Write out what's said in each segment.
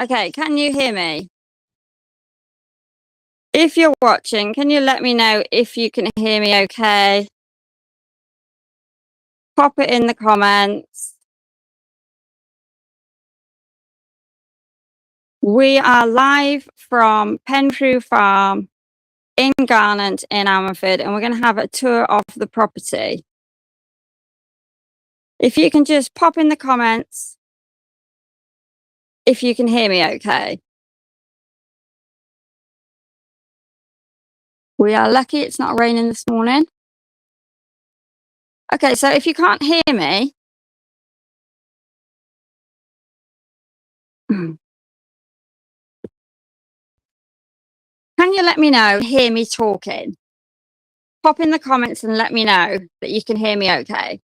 Okay, can you hear me? If you're watching, can you let me know if you can hear me okay? Pop it in the comments. We are live from Penrhiw Farm in Garnant in Ammanford, and we're going to have a tour of the property. If you can just pop in the comments if you can hear me okay. We are lucky it's not raining this morning. Okay, so if you can't hear me, can you let me know, hear me talking? Pop in the comments and let me know that you can hear me okay.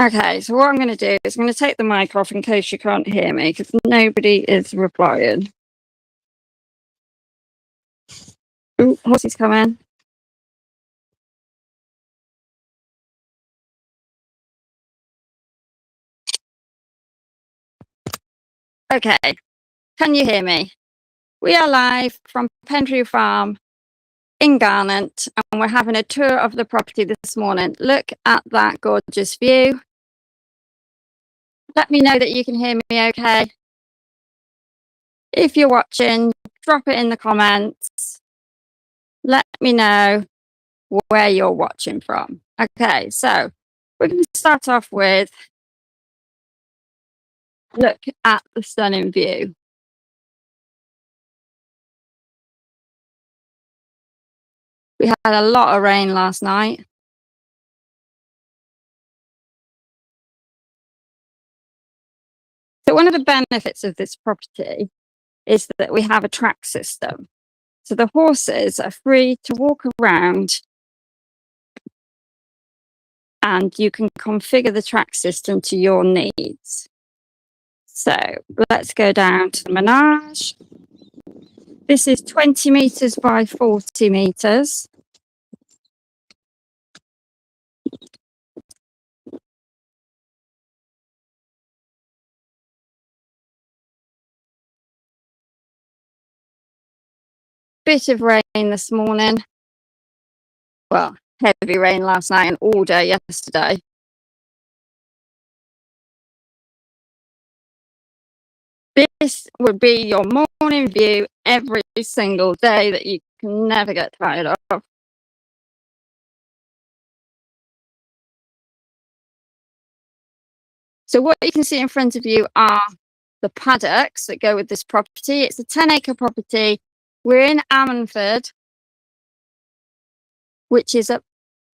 Okay, so what I'm going to do is I'm going to take the mic off in case you can't hear me because nobody is replying. Oh, horsey's coming. Okay, can you hear me? We are live from Penrhiw Farm in Garnet and we're having a tour of the property this morning. Look at that gorgeous view. Let me know that you can hear me okay. If you're watching, drop it in the comments. Let me know where you're watching from. Okay, so we're going to start off with look at the stunning view. We had a lot of rain last night. So one of the benefits of this property is that we have a track system. So the horses are free to walk around and you can configure the track system to your needs. So let's go down to the menage. This is 20 meters by 40 meters. Bit of rain this morning. Well, heavy rain last night and all day yesterday. This would be your morning view every single day that you can never get tired of. So what you can see in front of you are the paddocks that go with this property. It's a 10-acre property. We're in Ammanford, which is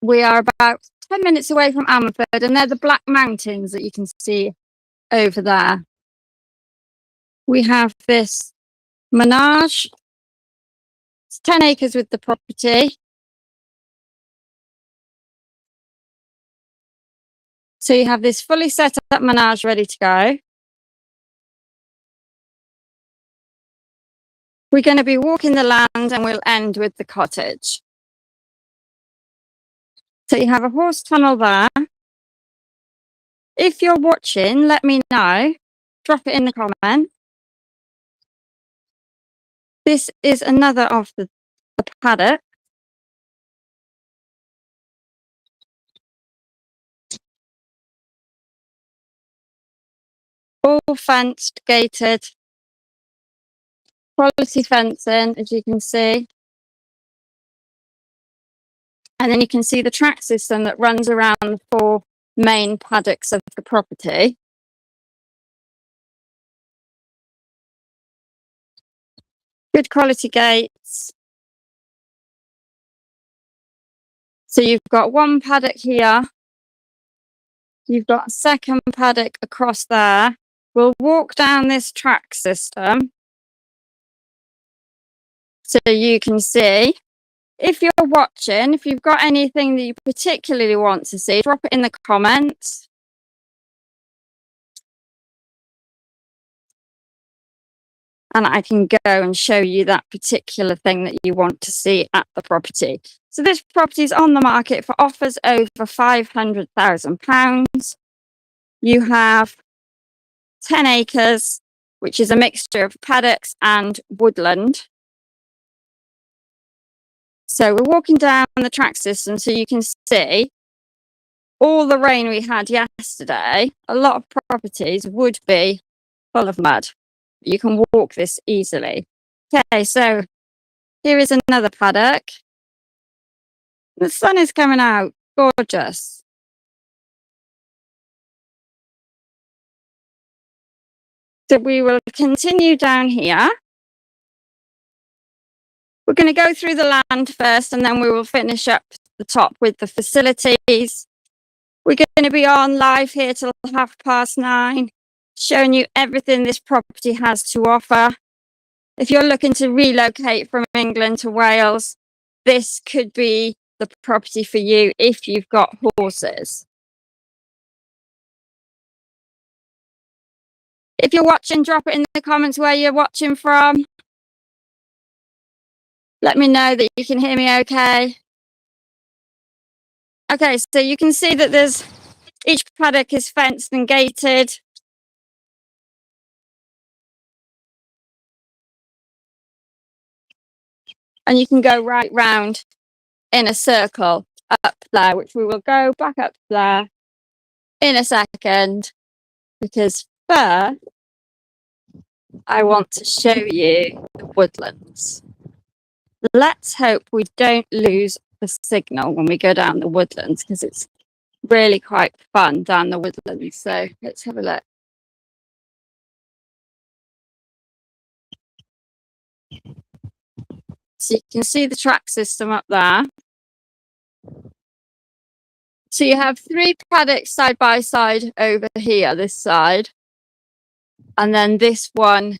we are about 10 minutes away from Ammanford, and they're the Black Mountains that you can see over there. We have this menage. It's 10 acres with the property. So you have this fully set up menage ready to go. We're going to be walking the land and we'll end with the cottage. So you have a horse tunnel there. If you're watching, let me know. Drop it in the comment. This is another of the paddock. All fenced, gated. Quality fencing, as you can see. And then you can see the track system that runs around the 4 main paddocks of the property. Good quality gates. So you've got one paddock here. You've got a second paddock across there. We'll walk down this track system so you can see. If you're watching, if you've got anything that you particularly want to see, drop it in the comments. And I can go and show you that particular thing that you want to see at the property. So this property is on the market for offers over £500,000. You have 10 acres, which is a mixture of paddocks and woodland. So we're walking down the track system so you can see all the rain we had yesterday. A lot of properties would be full of mud. You can walk this easily. Okay, so here is another paddock. The sun is coming out, gorgeous. So we will continue down here. We're going to go through the land first and then we will finish up the top with the facilities. We're going to be on live here till 9:30, showing you everything this property has to offer. If you're looking to relocate from England to Wales, this could be the property for you if you've got horses. If you're watching, drop it in the comments where you're watching from. Let me know that you can hear me okay. Okay, so you can see that each paddock is fenced and gated. And you can go right round in a circle up there, which we will go back up there in a second, because first I want to show you the woodlands. Let's hope we don't lose the signal when we go down the woodlands, because it's really quite fun down the woodlands. So let's have a look. So you can see the track system up there. So you have 3 paddocks side by side over here, this side. And then this one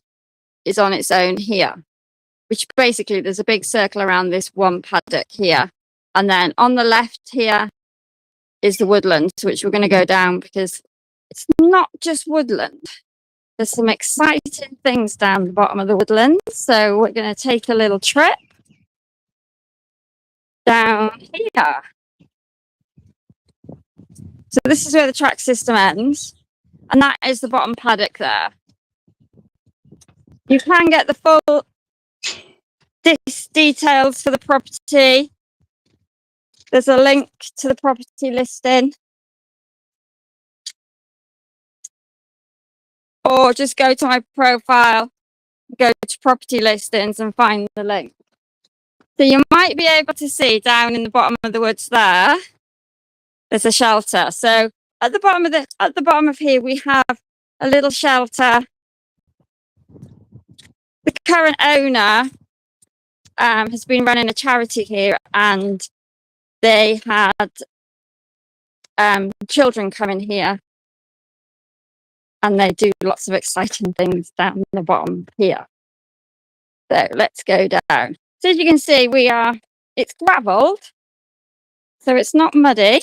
is on its own here, which basically there's a big circle around this one paddock here. And then on the left here is the woodland, which we're going to go down, because it's not just woodland. There's some exciting things down the bottom of the woodland. So we're going to take a little trip down here. So this is where the track system ends. And that is the bottom paddock there. You can get the full details for the property. There's a link to the property listing. Or just go to my profile, go to property listings and find the link. So you might be able to see down in the bottom of the woods there's a shelter. So at the bottom of here we have a little shelter. The current owner has been running a charity here, and they had children come in here, and they do lots of exciting things down the bottom here. So let's go down. So as you can see, it's gravelled, so it's not muddy.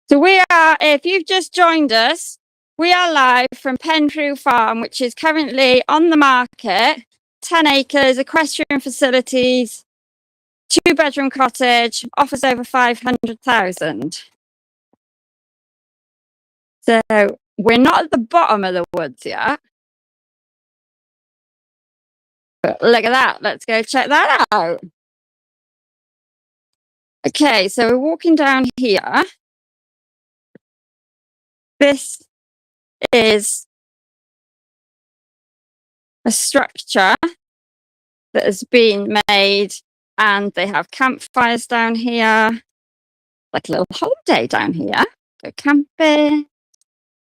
So if you've just joined us, we are live from Penrhiw Farm, which is currently on the market. 10 acres, equestrian facilities, 2-bedroom cottage, offers over 500,000. So we're not at the bottom of the woods yet. But look at that. Let's go check that out. Okay, so we're walking down here. This is a structure that has been made, and they have campfires down here, like a little holiday down here. Go camping.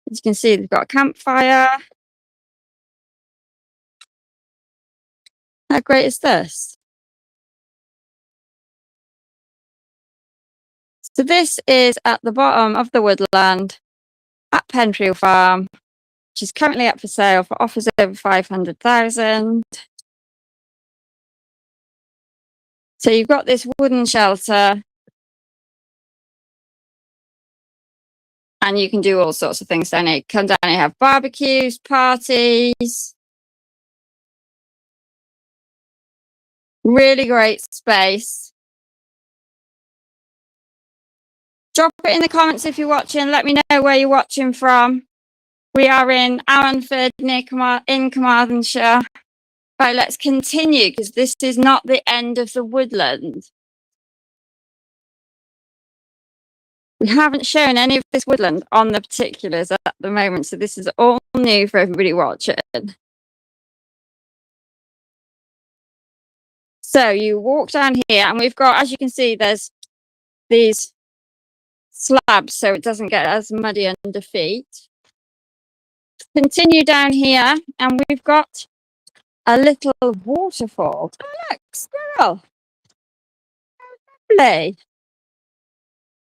As you can see, they've got a campfire. How great is this? So this is at the bottom of the woodland at Penrhiw Farm, which is currently up for sale for offers over 500,000. So you've got this wooden shelter, and you can do all sorts of things down here. Come down here, have barbecues, parties. Really great space. Drop it in the comments if you're watching. Let me know where you're watching from. We are in Arranford, in Carmarthenshire. Right, let's continue, because this is not the end of the woodland. We haven't shown any of this woodland on the particulars at the moment, so this is all new for everybody watching. So you walk down here, and we've got, as you can see, there's these slabs so it doesn't get as muddy under feet. Continue down here, and we've got a little waterfall. Oh, look, squirrel. Lovely.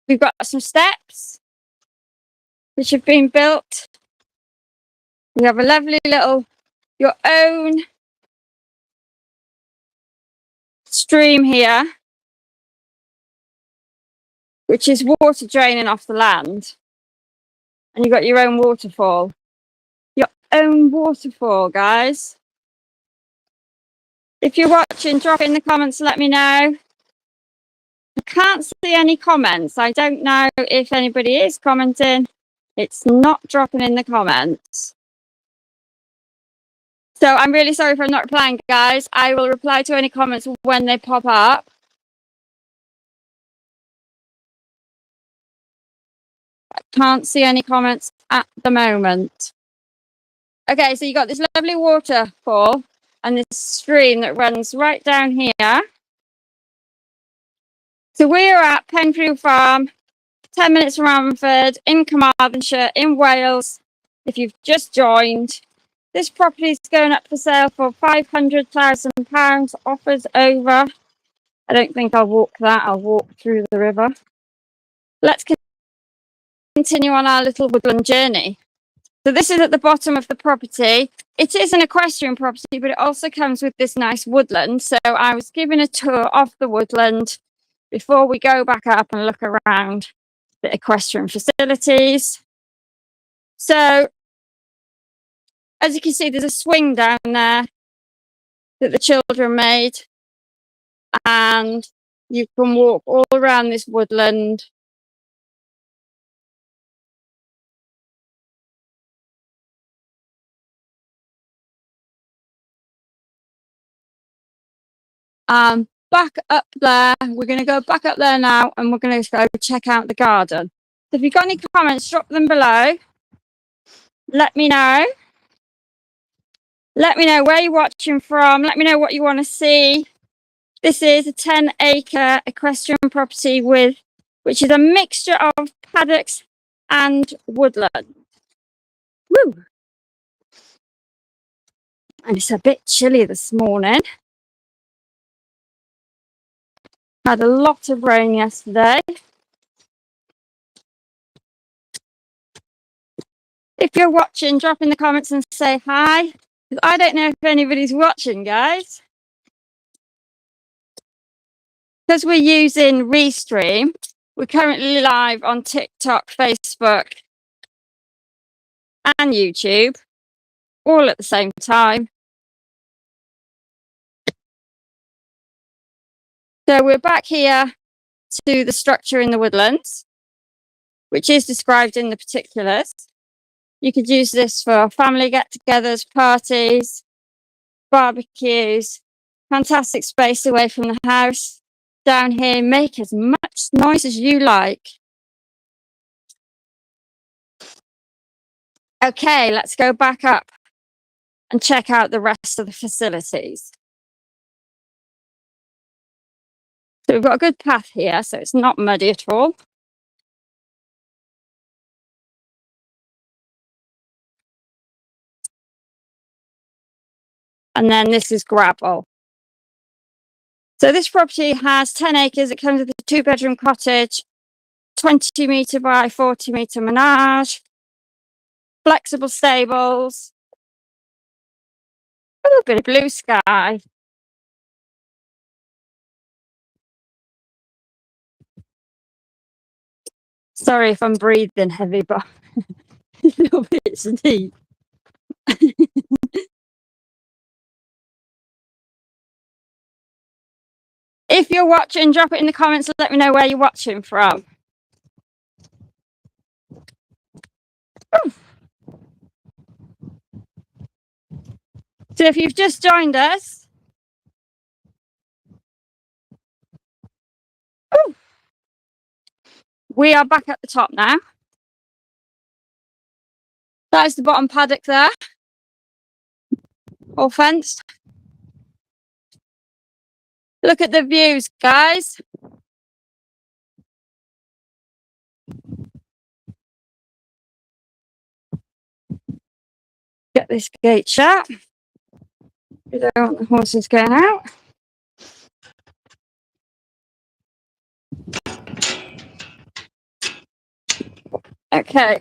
We've got some steps which have been built. We have a lovely little, your own stream here. which is water draining off the land. And you've got your own waterfall. Your own waterfall, guys. If you're watching, drop it in the comments, let me know. I can't see any comments. I don't know if anybody is commenting. It's not dropping in the comments. So I'm really sorry if I'm not replying, guys. I will reply to any comments when they pop up. I can't see any comments at the moment. Okay, so you got this lovely waterfall and this stream that runs right down here. So we're at Penrhiw Farm, 10 minutes from Ammanford, in Carmarthenshire, in Wales. If you've just joined, this property is going up for sale for £500,000, offers over. I don't think I'll walk that, I'll walk through the river. Let's continue on our little woodland journey. So this is at the bottom of the property. It is an equestrian property, but it also comes with this nice woodland. So I was given a tour of the woodland before we go back up and look around the equestrian facilities. So as you can see, there's a swing down there that the children made, and you can walk all around this woodland. Back up there, we're going to go back up there now, and we're going to go check out the garden. So if you've got any comments, drop them below. Let me know. Let me know where you're watching from. Let me know what you want to see. This is a 10-acre equestrian property which is a mixture of paddocks and woodland. Woo! And it's a bit chilly this morning. Had a lot of rain yesterday. If you're watching, drop in the comments and say hi. I don't know if anybody's watching, guys. Because we're using Restream, we're currently live on TikTok, Facebook, and YouTube, all at the same time. So we're back here to the structure in the woodlands, which is described in the particulars. You could use this for family get-togethers, parties, barbecues. Fantastic space away from the house. Down here, make as much noise as you like. Okay, let's go back up and check out the rest of the facilities. So we've got a good path here, so it's not muddy at all. And then this is gravel. So this property has 10 acres. It comes with a 2-bedroom cottage, 20 metre by 40 metre menage, flexible stables, a little bit of blue sky. Sorry if I'm breathing heavy, but little bits deep. If you're watching, drop it in the comments and let me know where you're watching from. Ooh. So if you've just joined us, we are back at the top now. That's the bottom paddock there, all fenced. Look at the views, guys. Get this gate shut. We don't want the horses going out. Okay.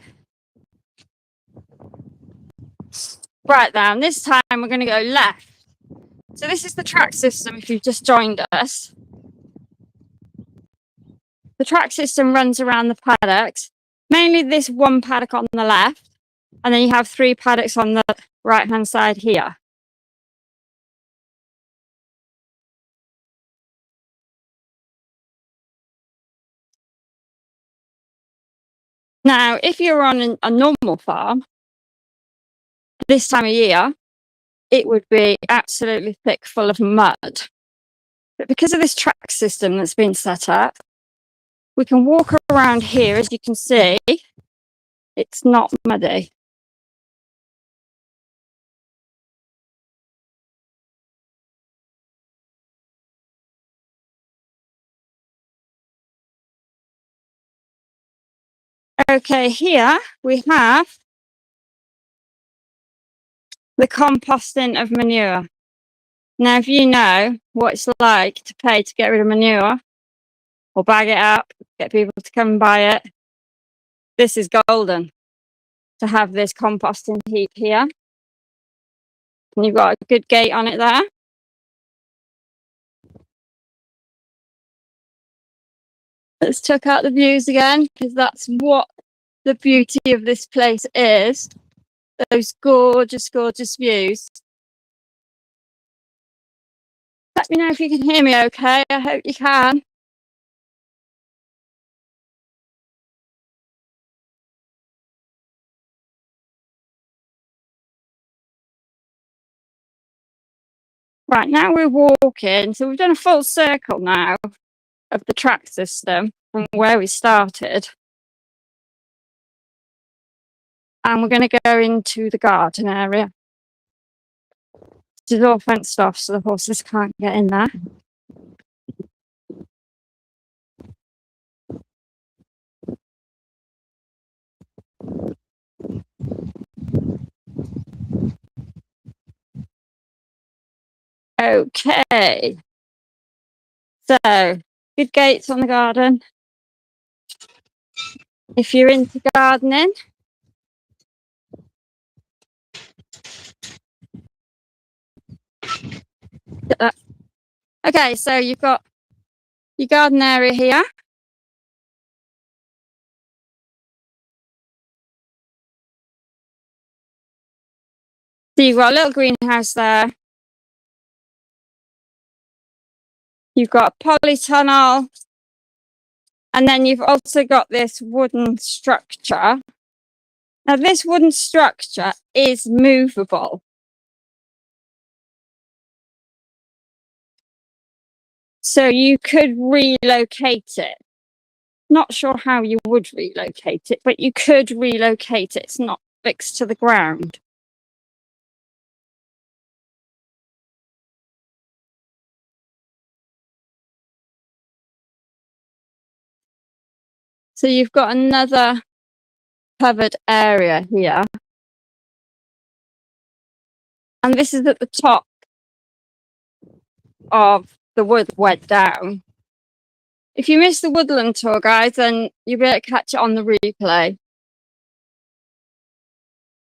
Right then, this time we're going to go left. So this is the track system if you've just joined us. the track system runs around the paddocks, mainly this one paddock on the left, and then you have 3 paddocks on the right hand side here. Now, if you're on a normal farm, this time of year, it would be absolutely thick, full of mud. But because of this track system that's been set up, we can walk around here, as you can see, it's not muddy. Okay, here we have the composting of manure. Now, if you know what it's like to pay to get rid of manure or bag it up, get people to come and buy it, this is golden to have this composting heap here. And you've got a good gate on it there. Let's check out the views again, because that's what the beauty of this place is. Those gorgeous, gorgeous views. Let me know if you can hear me okay. I hope you can. Right, now we're walking. So we've done a full circle now of the track system from where we started. And we're going to go into the garden area. This is all fenced off, so the horses can't get in there. Okay. So, good gates on the garden. If you're into gardening, okay, so you've got your garden area here. So you've got a little greenhouse there. You've got a polytunnel. And then you've also got this wooden structure. Now, this wooden structure is movable. So you could relocate it. Not sure how you would relocate it, but you could relocate it. It's not fixed to the ground. So you've got another covered area here. And this is at the top of the wood went down. If you miss the woodland tour, guys, then you'll be able to catch it on the replay.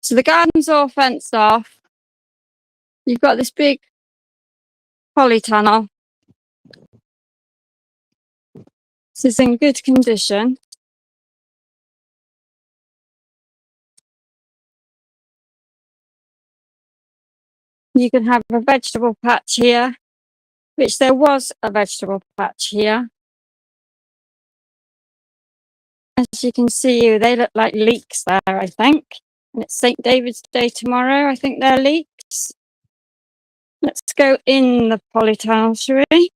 So the garden's all fenced off. You've got this big polytunnel. This is in good condition. You can have a vegetable patch here, which there was a vegetable patch here. As you can see, they look like leeks there, I think. And it's St. David's Day tomorrow. I think they're leeks. Let's go in the polytunnel, shall we?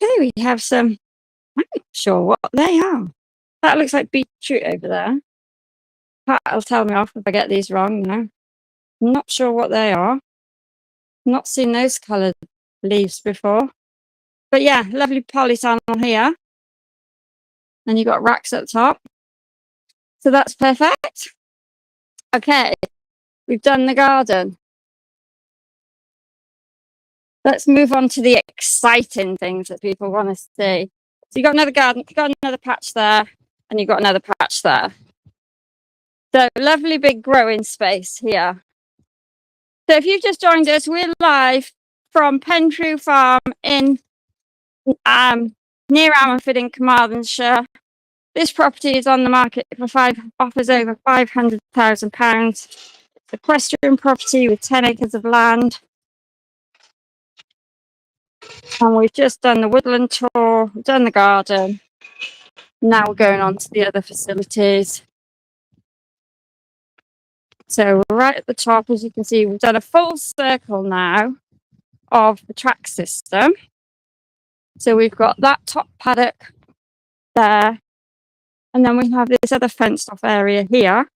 Okay, we have some, I'm not sure what they are. That looks like beetroot over there. Pat will tell me off if I get these wrong now. I'm not sure what they are. Not seen those coloured leaves before. But yeah, lovely polytunnel here. And you've got racks at the top. So that's perfect. Okay, we've done the garden. Let's move on to the exciting things that people want to see. So you've got another garden, you've got another patch there, and you've got another patch there. So lovely big growing space here. So if you've just joined us, we're live from Penrhiw Farm in near Ammanford in Carmarthenshire. This property is on the market for offers over £500,000. It's an equestrian property with 10 acres of land. And we've just done the woodland tour, we've done the garden. Now we're going on to the other facilities. So we're right at the top, as you can see, we've done a full circle now of the track system. So we've got that top paddock there, and then we have this other fenced off area here.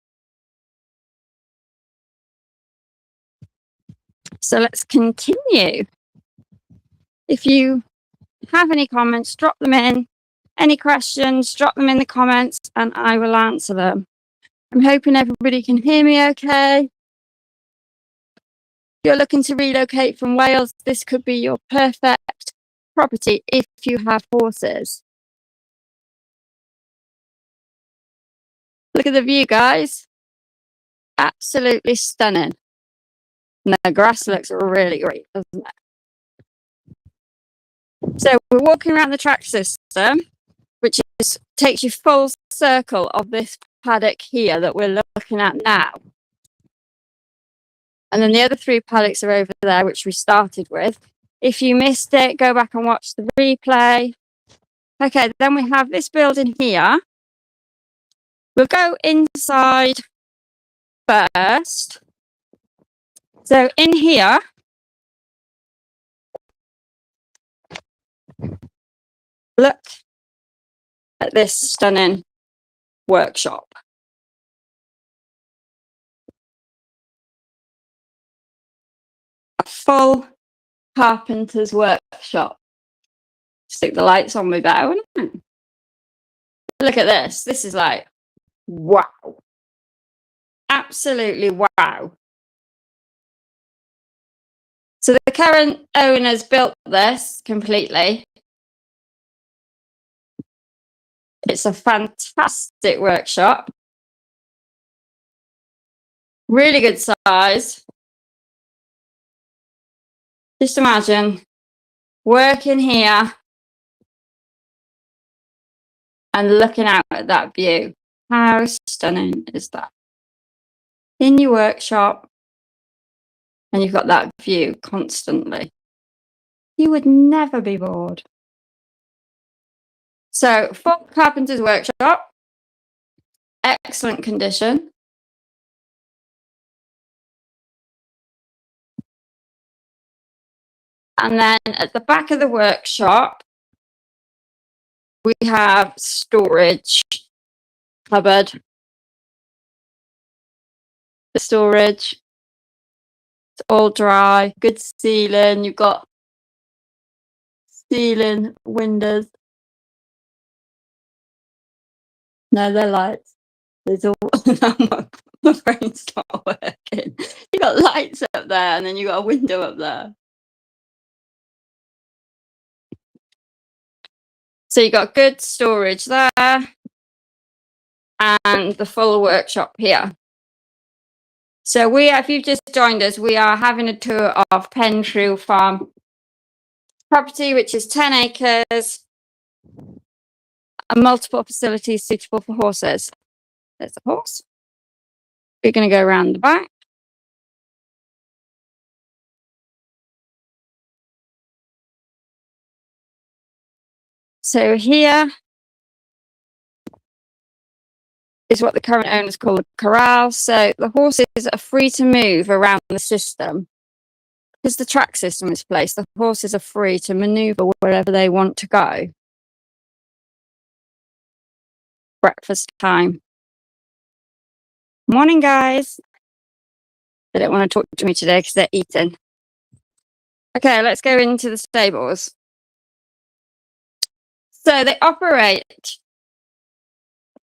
So let's continue. If you have any comments, drop them in. Any questions, drop them in the comments and I will answer them. I'm hoping everybody can hear me okay. If you're looking to relocate from Wales, this could be your perfect property if you have horses. Look at the view, guys. Absolutely stunning. And the grass looks really great, doesn't it? So we're walking around the track system, which takes you full circle of this paddock here that we're looking at now. And then the other 3 paddocks are over there, which we started with. If you missed it, go back and watch the replay. Okay, then we have this building here. We'll go inside first. So in here, look at this stunning workshop. A full carpenter's workshop. Stick the lights on me better, wouldn't it? Look at this. This is like, wow. Absolutely wow. So the current owners built this completely. It's a fantastic workshop. Really good size. Just imagine working here and looking out at that view. How stunning is that? In your workshop, and you've got that view constantly. You would never be bored. So, full carpenter's workshop, excellent condition. And then at the back of the workshop, we have storage cupboard. The storage, it's all dry, good ceiling. You've got ceiling windows. No, they're lights. There's all my brain's not working. You got lights up there, and then you got a window up there. So you got good storage there, and the full workshop here. So if you've just joined us, we are having a tour of Penrhiw Farm property, which is 10 acres and multiple facilities suitable for horses. There's the horse. We're going to go around the back. So here is what the current owners call a corral. So the horses are free to move around the system. Because the track system is placed, the horses are free to maneuver wherever they want to go. Breakfast time. Morning, guys. They don't want to talk to me today because they're eating. Okay, let's go into the stables. So they operate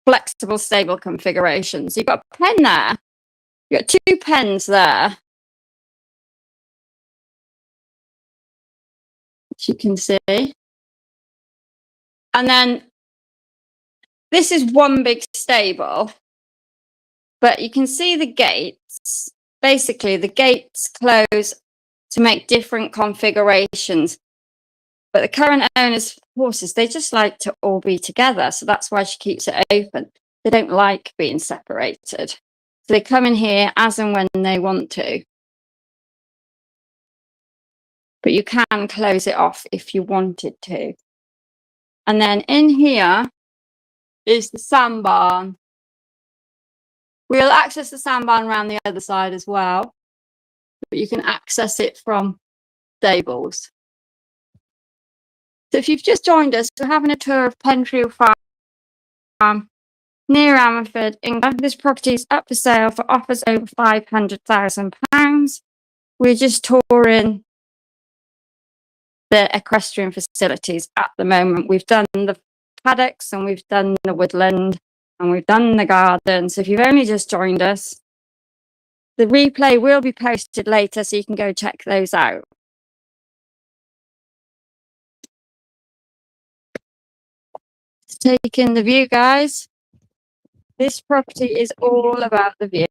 flexible stable configurations. You've got a pen there. You've got 2 pens there. As you can see. And then this is one big stable. But you can see the gates. Basically, the gates close to make different configurations. But the current owner's horses, they just like to all be together. So that's why she keeps it open. They don't like being separated. So they come in here as and when they want to. But you can close it off if you wanted to. And then in here is the sand barn. We'll access the sand barn around the other side as well. But you can access it from stables. So if you've just joined us, we're having a tour of Penrhiw Farm near Ammerford, England. This property is up for sale for offers over £500,000. We're just touring the equestrian facilities at the moment. We've done the paddocks and we've done the woodland and we've done the garden. So if you've only just joined us, the replay will be posted later so you can go check those out. Take in the view, guys. This property is all about the view.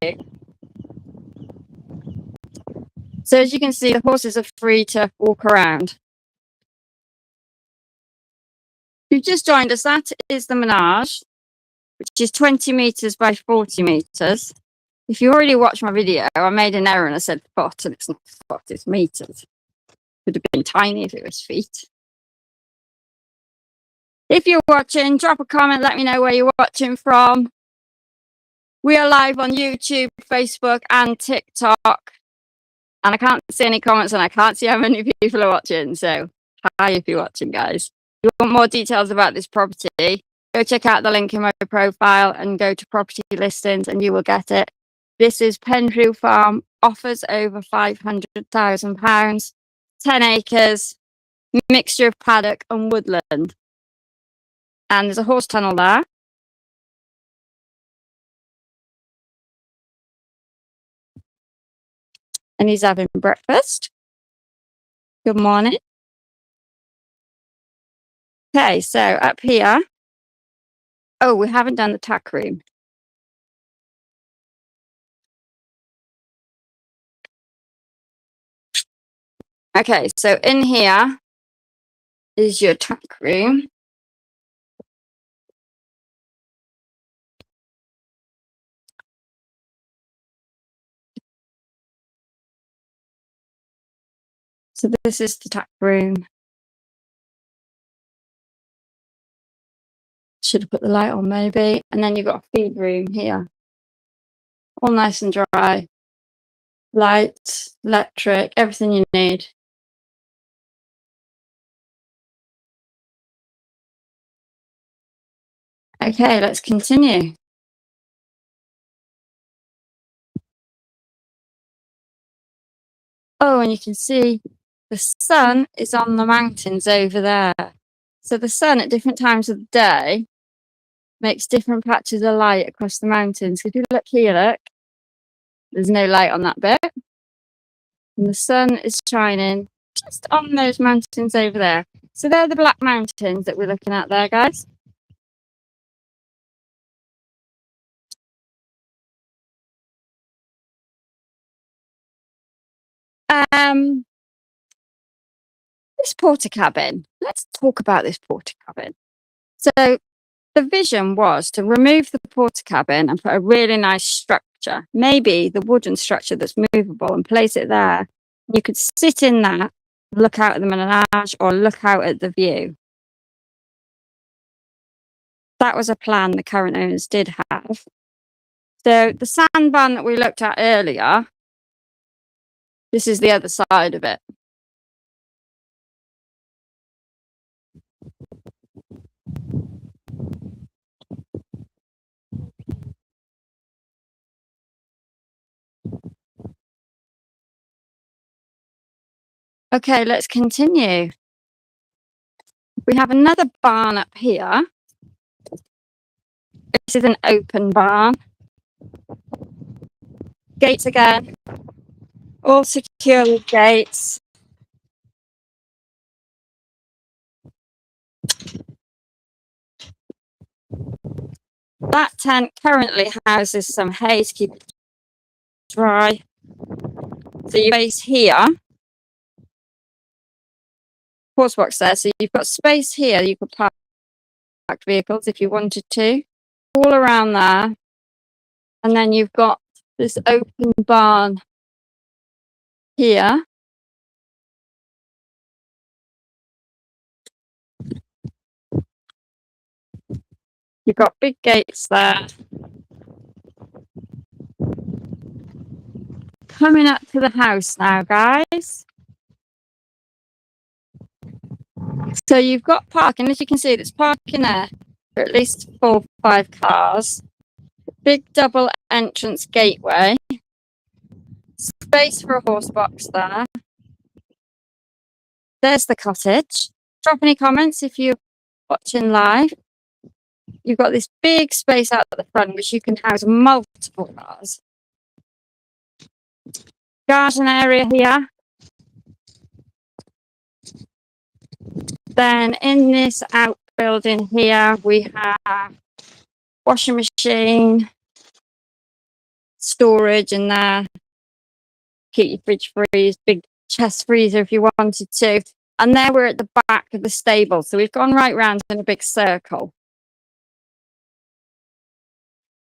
So as you can see, the horses are free to walk around. If you've just joined us, that is the menage, which is 20 metres by 40 metres. If you already watched my video, I made an error and I said foot, and it's not foot, it's metres. Would have been tiny if it was feet. If you're watching, drop a comment, let me know where you're watching from. We are live on YouTube, Facebook, and TikTok. And I can't see any comments and I can't see how many people are watching. So, hi if you're watching, guys. If you want more details about this property, go check out the link in my profile and go to property listings and you will get it. This is Penrhiw Farm, offers over £500,000, 10 acres, mixture of paddock and woodland. And there's a horse tunnel there. And he's having breakfast. Good morning. Okay, so up here. Oh, we haven't done the tack room. Okay, so in here is your tack room. So this is the tack room. Should have put the light on maybe. And then you've got a feed room here. All nice and dry. Light, electric, everything you need. Okay, let's continue. Oh, and you can see the sun is on the mountains over there. So the sun at different times of the day makes different patches of light across the mountains. If you look here, look, there's no light on that bit. And the sun is shining just on those mountains over there. So they're the Black Mountains that we're looking at there, guys. This porter cabin. Let's talk about this porter cabin. So the vision was to remove the porter cabin and put a really nice structure, maybe the wooden structure that's movable, and place it there. You could sit in that, look out at the menage or look out at the view. That was a plan the current owners did have. So the sand barn that we looked at earlier, this is the other side of it. Okay, let's continue. We have another barn up here. This is an open barn. Gates again. All secure with gates. That tent currently houses some hay to keep it dry. So you base here, horse box there. So you've got space here. You could park vehicles if you wanted to, all around there. And then you've got this open barn here. You've got big gates there. Coming up to the house now, guys. So you've got parking. As you can see, there's parking there for at least 4 or 5 cars. Big double entrance gateway. Space for a horse box there. There's the cottage. Drop any comments if you're watching live. You've got this big space out at the front which you can house multiple cars. Garden area here. Then in this outbuilding here we have washing machine, storage in there. Keep your fridge freeze, big chest freezer if you wanted to. And there we're at the back of the stable. So we've gone right round in a big circle.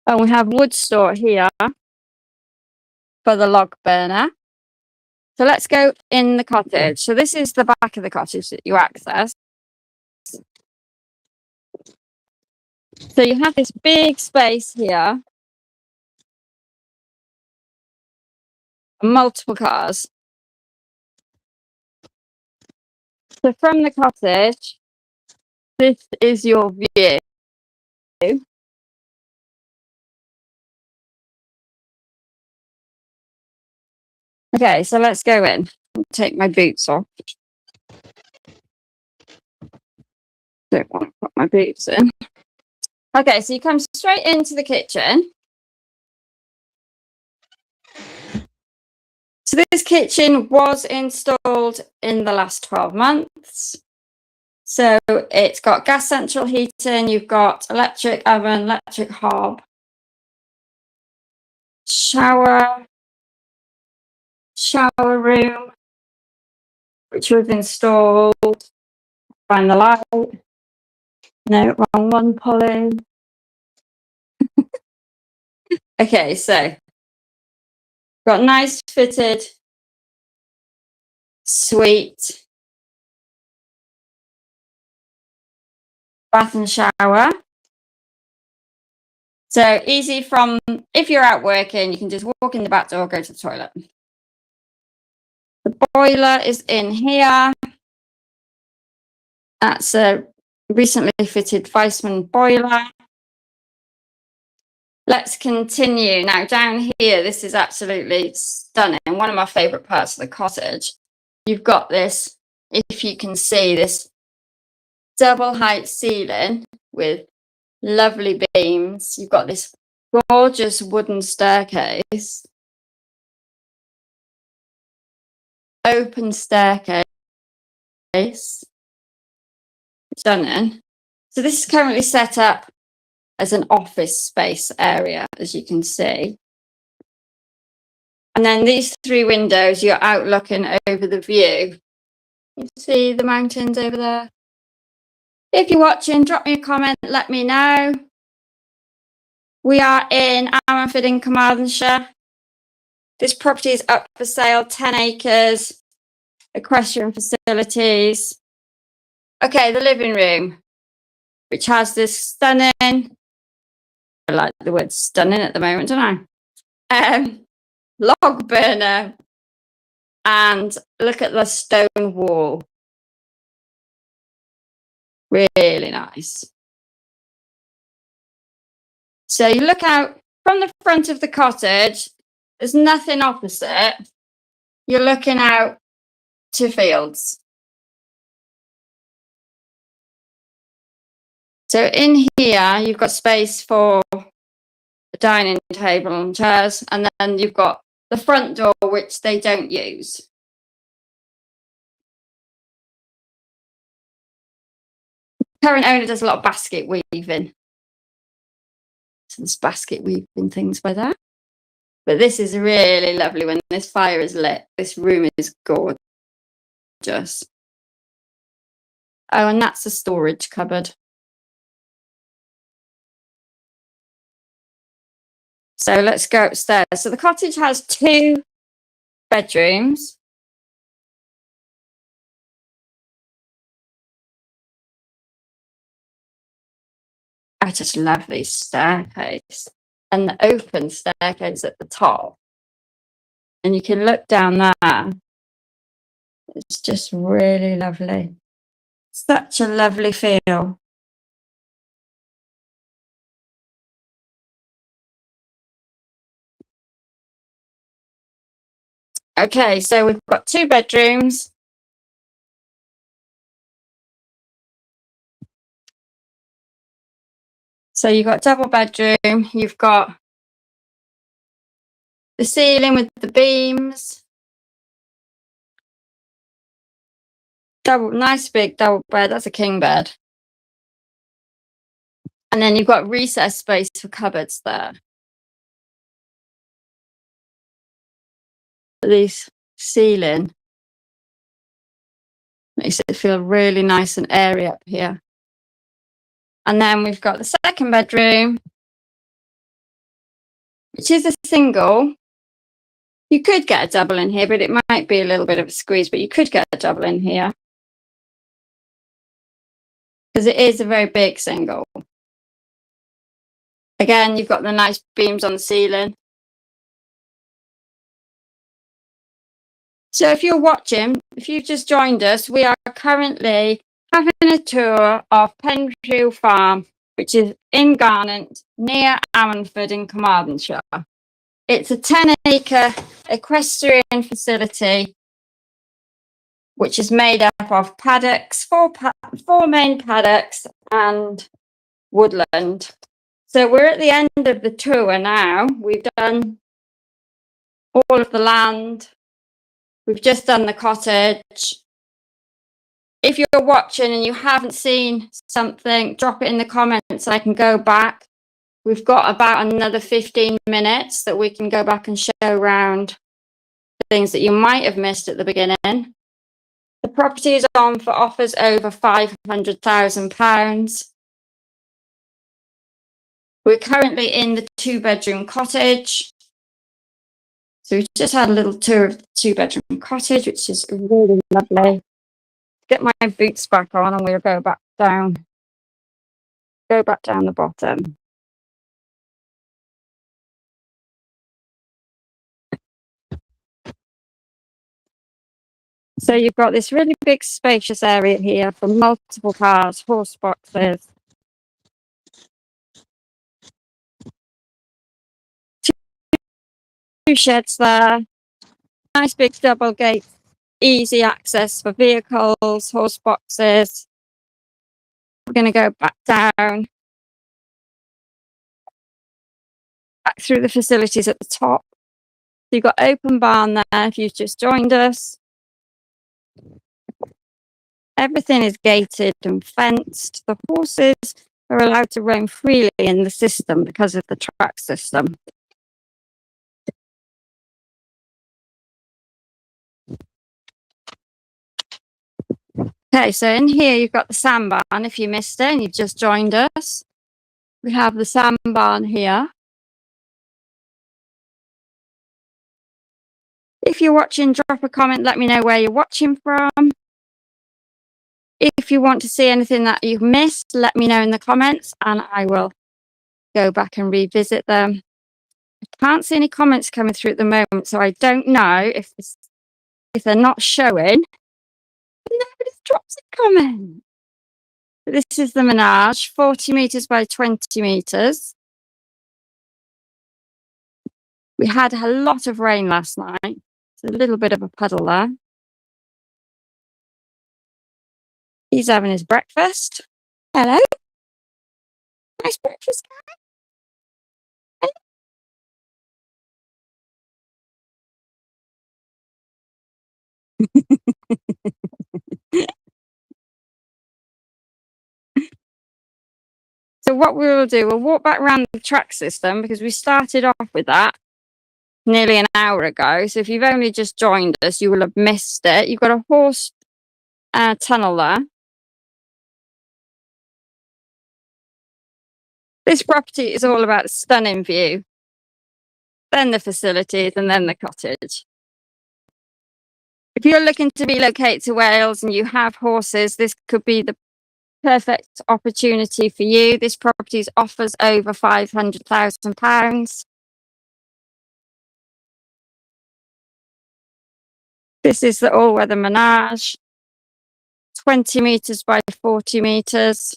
And we have wood store here for the log burner. So let's go in the cottage. So this is the back of the cottage that you access. So you have this big space here. Multiple cars. So from the cottage, this is your view. Okay, so let's go in. I'll take my boots off. Don't want to put my boots in. Okay, so you come straight into the kitchen. So this kitchen was installed in the last 12 months. So it's got gas central heating, you've got electric oven, electric hob, shower room, which we've installed. Find the light. No, wrong one, Polly. Okay, so got nice fitted suite, bath and shower. So easy from, if you're out working, you can just walk in the back door, go to the toilet. The boiler is in here. That's a recently fitted Weissman boiler. Let's continue. Now down here, this is absolutely stunning. One of my favourite parts of the cottage. You've got this, if you can see, this double height ceiling with lovely beams. You've got this gorgeous wooden staircase. Open staircase. Stunning. So this is currently set up as an office space area, as you can see. And then these 3 windows, you're out looking over the view. You see the mountains over there. If you're watching, drop me a comment, let me know. We are in Ammanford in Carmarthenshire. This property is up for sale, 10 acres, equestrian facilities. Okay, the living room, which has this stunning, I like the word stunning at the moment, don't I? Log burner, and look at the stone wall. Really nice. So you look out from the front of the cottage, there's nothing opposite. You're looking out to fields. So in here, you've got space for a dining table and chairs, and then you've got the front door, which they don't use. Current owner does a lot of basket weaving. So there's basket weaving things by there. But this is really lovely when this fire is lit. This room is gorgeous. Oh, and that's a storage cupboard. So let's go upstairs. So the cottage has 2 bedrooms. I just love these staircase and the open staircase at the top. And you can look down there. It's just really lovely. Such a lovely feel. Okay, so we've got 2 bedrooms. So you've got double bedroom, you've got the ceiling with the beams. Nice big double bed, that's a king bed. And then you've got recess space for cupboards there. This ceiling makes it feel really nice and airy up here. And then we've got the second bedroom, which is a single. You could get a double in here, but it might be a little bit of a squeeze, but you could get a double in here. Because it is a very big single. Again, you've got the nice beams on the ceiling. So if you're watching, if you've just joined us, we are currently having a tour of Penrhiw Farm, which is in Garnant, near Ammanford in Carmarthenshire. It's a 10-acre equestrian facility, which is made up of paddocks, 4 main paddocks and woodland. So we're at the end of the tour now. We've done all of the land. We've just done the cottage. If you're watching and you haven't seen something, drop it in the comments. I can go back. We've got about another 15 minutes that we can go back and show around things that you might have missed at the beginning. The property is on for offers over £500,000. We're currently in the 2-bedroom cottage. So we just had a little tour of the 2-bedroom cottage, which is really lovely. Get my boots back on and we'll go back down the bottom. So you've got this really big spacious area here for multiple cars, horse boxes. 2 sheds there. Nice big double gate, easy access for vehicles, horse boxes. We're going to go back down, back through the facilities at the top. So you've got open barn there if you've just joined us. Everything is gated and fenced. The horses are allowed to roam freely in the system because of the track system. Okay, so in here you've got the sandbarn if you missed it and you've just joined us. We have the sandbarn here. If you're watching, drop a comment, let me know where you're watching from. If you want to see anything that you've missed, let me know in the comments and I will go back and revisit them. I can't see any comments coming through at the moment, so I don't know if they're not showing. Nobody drops a comment. But this is the menage, 40 metres by 20 metres. We had a lot of rain last night. It's a little bit of a puddle there. He's having his breakfast. Hello. Nice breakfast, guy. So what we will do, we'll walk back around the track system because we started off with that nearly an hour ago. So if you've only just joined us, you will have missed it. You've got a horse tunnel there. This property is all about a stunning view, then the facilities, and then the cottage. If you're looking to relocate to Wales and you have horses, this could be the perfect opportunity for you. This property offers over £500,000. This is the all-weather menage, 20 metres by 40 metres.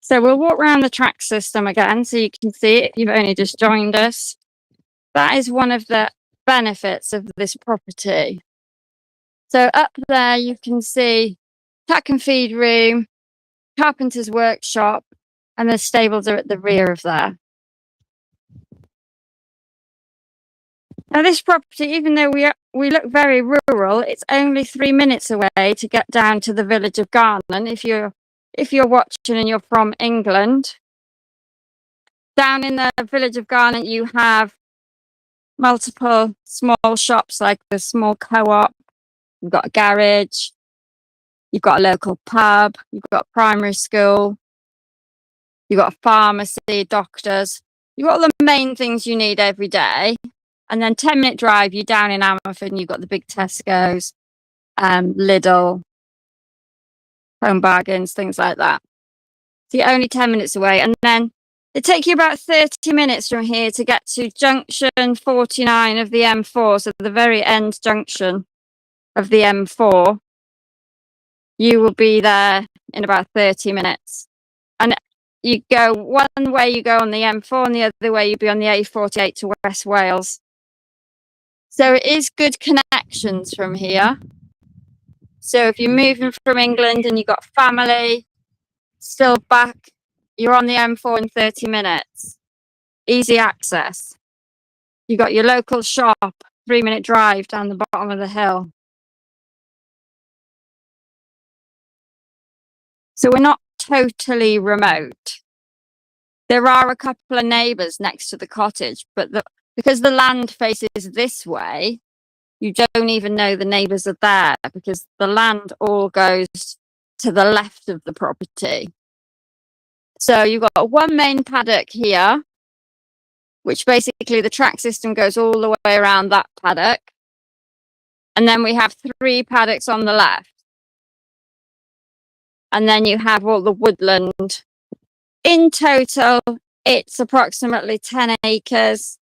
So we'll walk around the track system again so you can see it if you've only just joined us. That is one of the benefits of this property. So up there you can see tack and feed room, carpenter's workshop, and the stables are at the rear of there. Now this property, even though we look very rural, it's only 3 minutes away to get down to the village of Garnon. If you're watching and you're from England, down in the village of Garnon you have multiple small shops like the small co-op. You've got a garage, you've got a local pub, you've got a primary school, you've got a pharmacy, doctors. You've got all the main things you need every day. And then 10-minute drive, you're down in Ammerford and you've got the big Tesco's, Lidl, Home Bargains, things like that. So you're only 10 minutes away. And then it takes you about 30 minutes from here to get to junction 49 of the M4, so the very end junction of the M4. You will be there in about 30 minutes. And you go one way, you go on the M4, and the other way, you'll be on the A48 to West Wales. So it is good connections from here. So if you're moving from England and you've got family still back, you're on the M4 in 30 minutes. Easy access. You've got your local shop, 3-minute drive down the bottom of the hill. So we're not totally remote. There are a couple of neighbours next to the cottage, but because the land faces this way, you don't even know the neighbours are there because the land all goes to the left of the property. So you've got one main paddock here, which basically the track system goes all the way around that paddock. And then we have 3 paddocks on the left. And then you have all the woodland. In total, it's approximately 10 acres.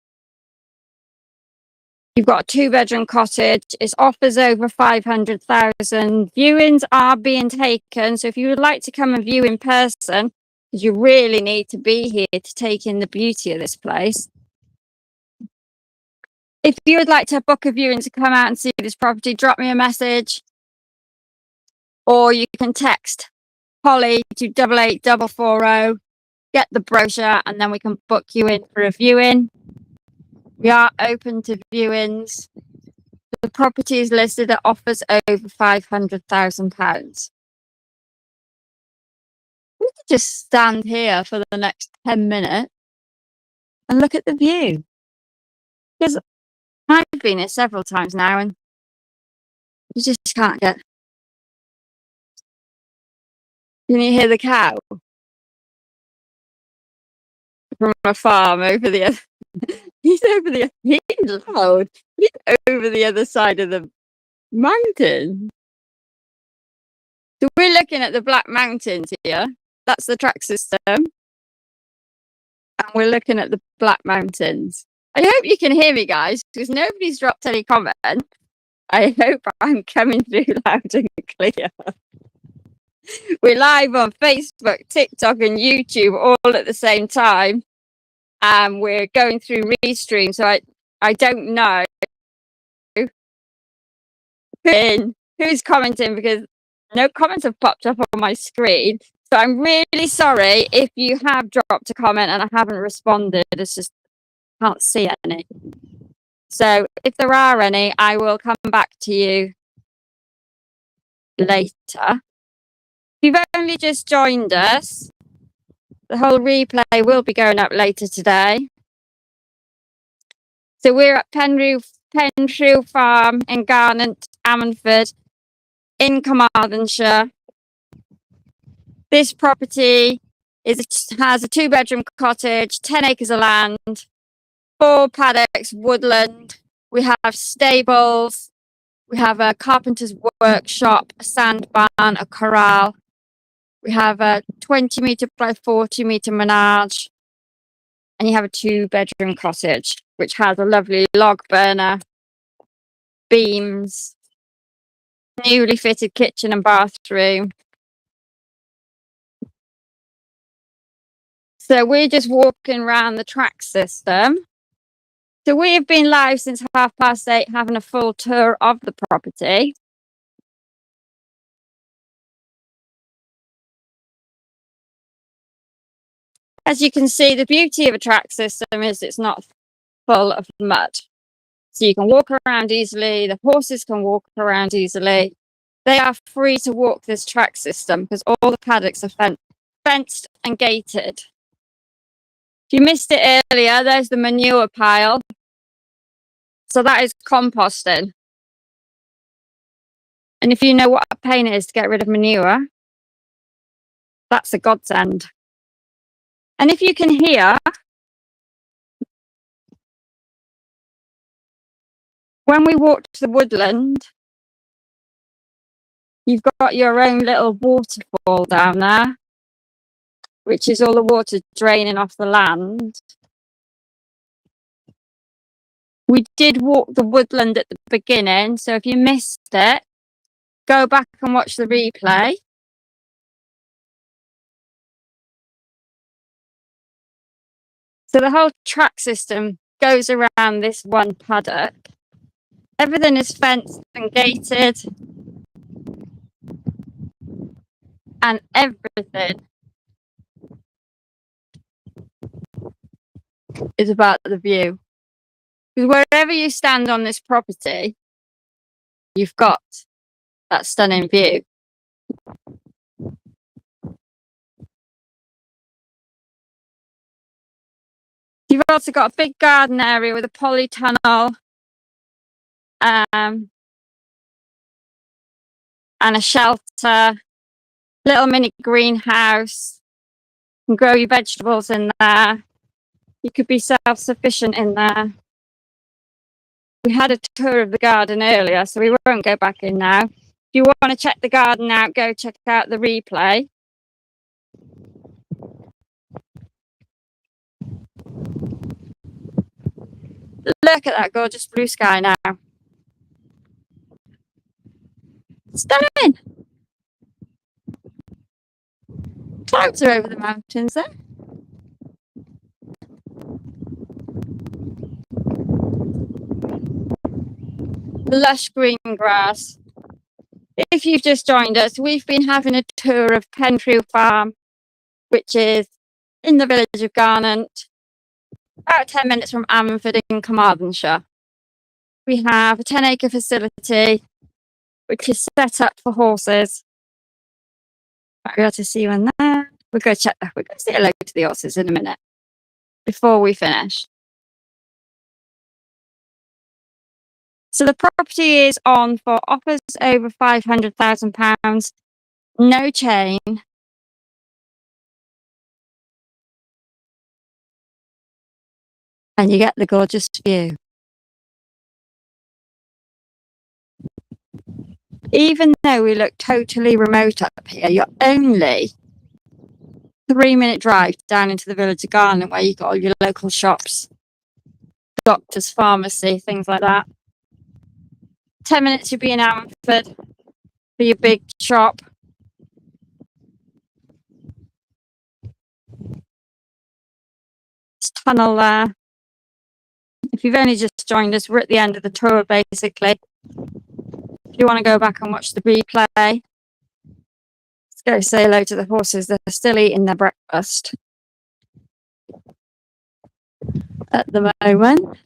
You've got a 2-bedroom cottage. It offers over 500,000. Viewings are being taken. So if you would like to come and view in person, because you really need to be here to take in the beauty of this place. If you would like to book a viewing to come out and see this property, drop me a message. Or you can text Holly to 88440, get the brochure, and then we can book you in for a viewing. We are open to viewings. The property is listed at offers over £500,000. We could just stand here for the next 10 minutes and look at the view. Because I've been here several times now and you just can't get... Can you hear the cow? From a farm over the other... He's loud. He's over the other side of the mountain. So we're looking at the Black Mountains here. That's the track system. And we're looking at the Black Mountains. I hope you can hear me, guys, because nobody's dropped any comment. I hope I'm coming through loud and clear. We're live on Facebook, TikTok, and YouTube all at the same time. And we're going through Restream, so I don't know who's commenting because no comments have popped up on my screen. So I'm really sorry if you have dropped a comment and I haven't responded. It's just Can't see any. So if there are any, I will come back to you later. If you've only just joined us, the whole replay will be going up later today. So we're at Penrhiw Farm in Garnant, Ammanford, in Carmarthenshire. This property has a 2-bedroom cottage, 10 acres of land, 4 paddocks, woodland. We have stables. We have a carpenter's workshop, a sand barn, a corral. We have a 20 metre by 40 metre menage. And you have a 2-bedroom cottage, which has a lovely log burner, beams, newly fitted kitchen and bathroom. So we're just walking around the track system. So we have been live since 8:30, having a full tour of the property. As you can see, the beauty of a track system is it's not full of mud. So you can walk around easily, the horses can walk around easily. They are free to walk this track system because all the paddocks are fenced and gated. If you missed it earlier, there's the manure pile. So that is composting. And if you know what a pain it is to get rid of manure, that's a godsend. And if you can hear, when we walk to the woodland, you've got your own little waterfall down there, which is all the water draining off the land. We did walk the woodland at the beginning, so if you missed it, go back and watch the replay. So the whole track system goes around this one paddock. Everything is fenced and gated. And everything is about the view. Because wherever you stand on this property, you've got that stunning view. You've also got a big garden area with a polytunnel and a shelter, little mini greenhouse. You can grow your vegetables in there. You could be self-sufficient in there. We had a tour of the garden earlier, so we won't go back in now. If you want to check the garden out, go check out the replay. Look at that gorgeous blue sky now. Stunning. Clouds are over the mountains there. Lush green grass. If you've just joined us, we've been having a tour of Penrhiw Farm, which is in the village of Garnant, about 10 minutes from Ammanford in Carmarthenshire. We have a 10-acre facility, which is set up for horses. Might be able to see one there. We're going to say hello to the horses in a minute before we finish. So the property is on for offers over £500,000, no chain. And you get the gorgeous view. Even though we look totally remote up here, you're only 3-minute drive down into the village of Garnant, where you've got all your local shops, doctors, pharmacy, things like that. 10 minutes you'll be in Ammanford for your big shop. This tunnel there. If you've only just joined us, we're at the end of the tour basically. If you want to go back and watch the replay, let's go say hello to the horses. They're still eating their breakfast. at the moment.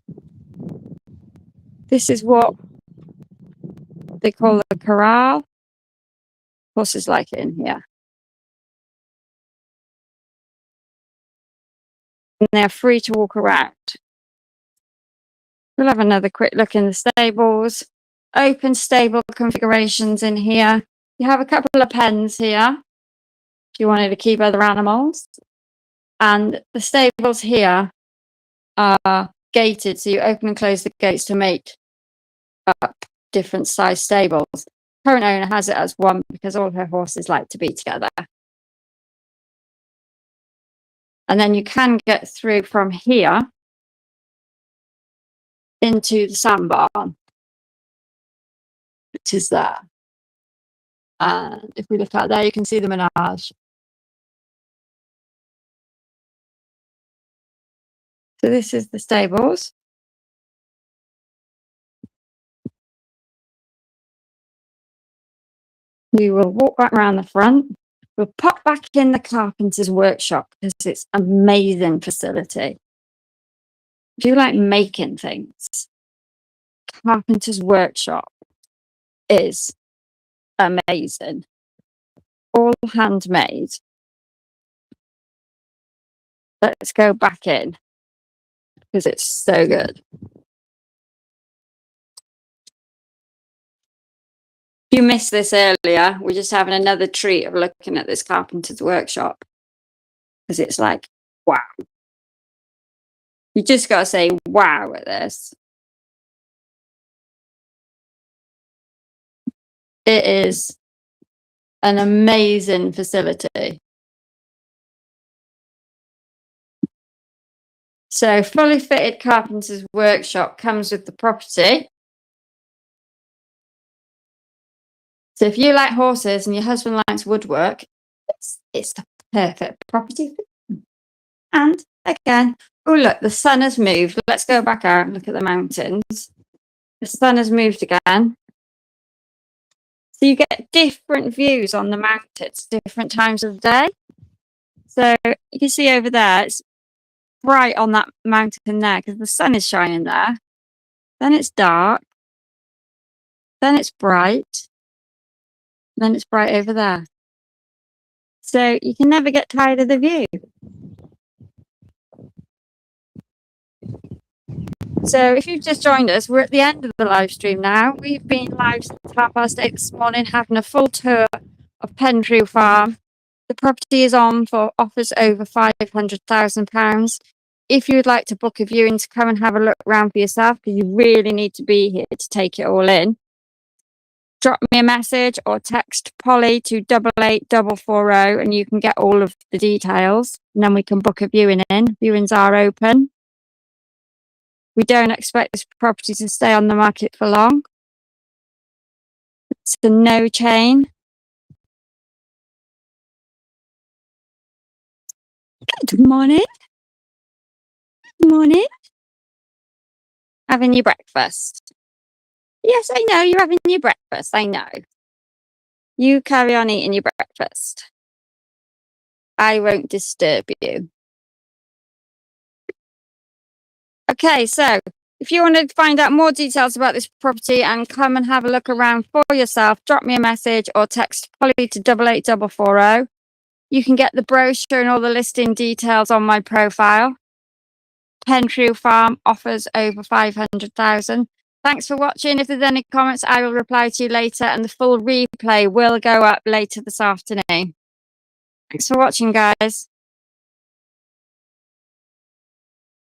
This is what they call the corral. Horses like it in here. And they're free to walk around. We'll have another quick look in the stables. Open stable configurations in here. You have a couple of pens here if you wanted to keep other animals. And the stables here are gated, so you open and close the gates to make up different size stables. Current owner has it as one because all her horses like to be together. And then you can get through from here into the sand barn, which is there. And if we look out there, you can see the menage. So this is the stables. We will walk back around the front. We'll pop back in the carpenter's workshop because it's an amazing facility. If you like making things, carpenter's workshop is amazing. All handmade. Let's go back in because it's so good. If you missed this earlier, we're just having another treat of looking at this carpenter's workshop because it's like, wow. You just got to say wow at this. It is an amazing facility. So fully fitted carpenter's workshop comes with the property. So if you like horses and your husband likes woodwork, it's the perfect property for you. And again, oh look, the sun has moved. Let's go back out and look at the mountains. The sun has moved again. So you get different views on the mountains, different times of day. So you can see over there, it's bright on that mountain there because the sun is shining there. Then it's dark. Then it's bright. Then it's bright over there. So you can never get tired of the view. So if you've just joined us, we're at the end of the live stream now. We've been live since 8:30 this morning, having a full tour of Penrhiw Farm. The property is on for offers over £500,000. If you would like to book a viewing to come and have a look around for yourself, because you really need to be here to take it all in, drop me a message or text Polly to 88440 and you can get all of the details. And then we can book a viewing in. Viewings are open. We don't expect this property to stay on the market for long. It's a no chain. Good morning. Good morning. Having your breakfast. Yes, I know you're having your breakfast. I know. You carry on eating your breakfast. I won't disturb you. Okay, so if you want to find out more details about this property and come and have a look around for yourself, drop me a message or text Polly to 88440. You can get the brochure and all the listing details on my profile. Penrhiw Farm offers over 500,000. Thanks for watching. If there's any comments, I will reply to you later and the full replay will go up later this afternoon. Thanks for watching, guys.